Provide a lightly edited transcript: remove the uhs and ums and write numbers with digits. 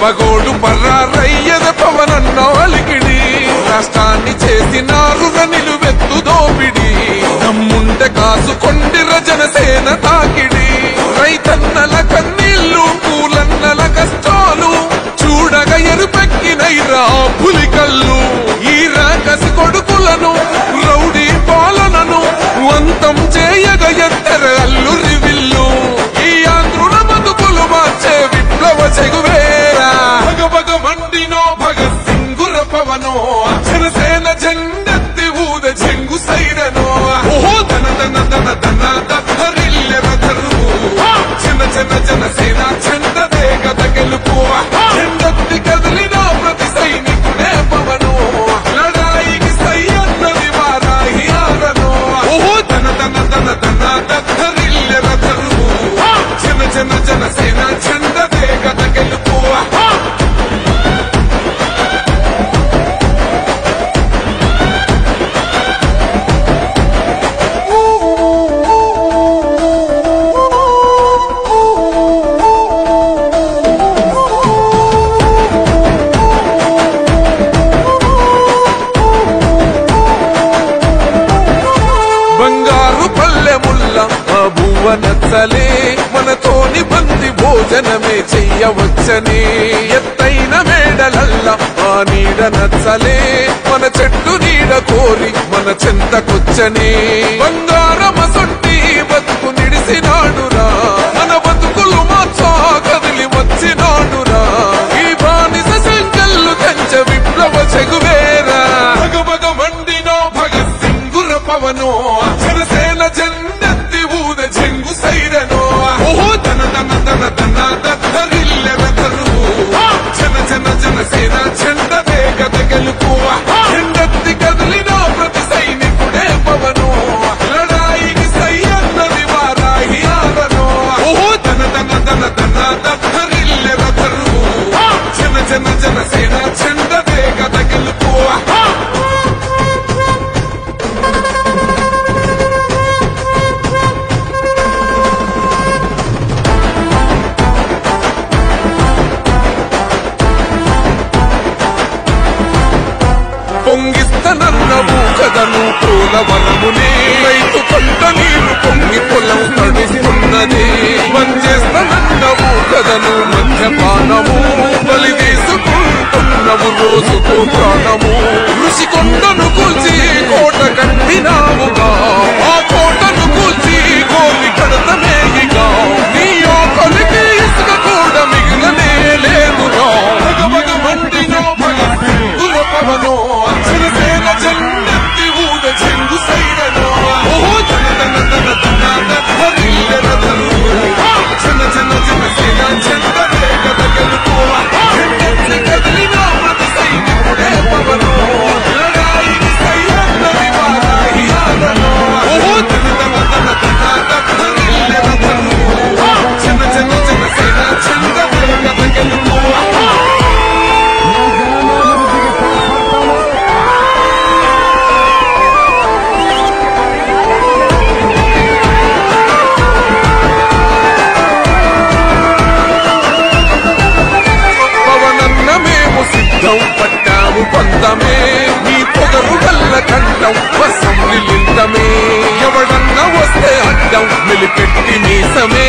మగోడు పర్రారయ్యద పవనన్న అలికిడి రాష్ట్రాన్ని చేసినారు నిలువెత్తు దోపిడి దమ్ముంటే కాసుకొండిర జనసేన తాకిడి రైతన్నల కన్నీళ్లు కూలన్నల కష్టాలు చూడగా ఎరుపెక్కినైరా పులికల్లు ఈ రాకసి కొడుకులను రౌడీ పాలనను వంతం చేయగ ఎత్తర అల్లురి విల్లు ఈ ఆంధ్రుల బతుకులు మార్చే విప్లవ చెగువేరా భగభగ మండినో భగత్ సింగుర పవనో జనసేన జెండెత్తి ఊద చెంగు సైరనో ఓహో ధన ధన ధన ధన దత్తరిల్లెర ధరువు జన జన జనసేన చెండదే గద గెలుపు జెండెత్తి కదిలిన ప్రతి సైనికుడే పవనో లడాయికి సై అన్నది వారాహి ఆరనో ఓహో ధన ధన ధన ధన దత్తరిల్లెర ధరువు జన జన జనసేన చెండదే గద గెలుపు నచ్చలే మనతోని బంది భోజనమే చెయ్యవచ్చని ఎత్తైన మేడలల్ల ఆ నీడ నచ్చలే మన చెట్టు నీడ కోరి మన చెంతకొచ్చని బంగారమసొంటి బతుకు నిడిసినాడురా మన బతుకులు మార్చా కదిలి వచ్చినాడురా ఈ బానిస సంకల్లు కంచ విప్లవ చెగువేరా భగభగ మండినో భగత్ సింగుర పవనో జనసేన జెండెత్తి ఊద చెంగు సైరనో ఓహో ధన ధన ధన ధన దత్తరిల్లెర ధరువు జన జన జనసేన చెండదే గద గెలుపు జెండెత్తి కదిలిన ప్రతి సైనికుడే పవనో లడాయికి సై అన్నది వారాహి ఆరనో ఓహో ధన ధన ధన ధన దత్తరిల్లెర ధరువు జన జన జనసేన చెండదే గద గెలుపు పొంగిస్తనన్నవు కదను పోలవరమునే రైతు కొంట నీరు పొంగి పొలం తడుస్తున్నది పనిచేస్తనన్నవు కదను మద్యపానము బలి తీసుకుంటున్నవు రోజుకు ప్రాణము ఋషి కొండను కూల్చి కోట కట్టినావుగా ఆ కోటను కూల్చి కోరి కడతమేగిగా నీ ఆకలికి ఇసుక కూడా మిగిలనే లేదుగా భగభగ మండినో భగత్ సింగుర పవనో జనసేన జెండెత్తి ఊద చెంగు సైరనో ఓహో ధన ధన ధన ధన దత్తరిల్లెర ధరువు జన జన జనసేన చెండదే గద గెలుపు జెండెత్తి కదిలిన ప్రతి సైనికుడే పవనో లడాయికి సై అన్నది వారాహి ఆరనో ఓహో ధన ధన ధన ధన దత్తరిల్లెర ధరువు జన జన జనసేన చెండదే గద గెలుపు పట్టాము పందమే నీ పొగరు వల్ల కండం వసం నిలిందమే ఎవడన్నా వస్తే అడ్డం మెలిపెట్టి మీసమే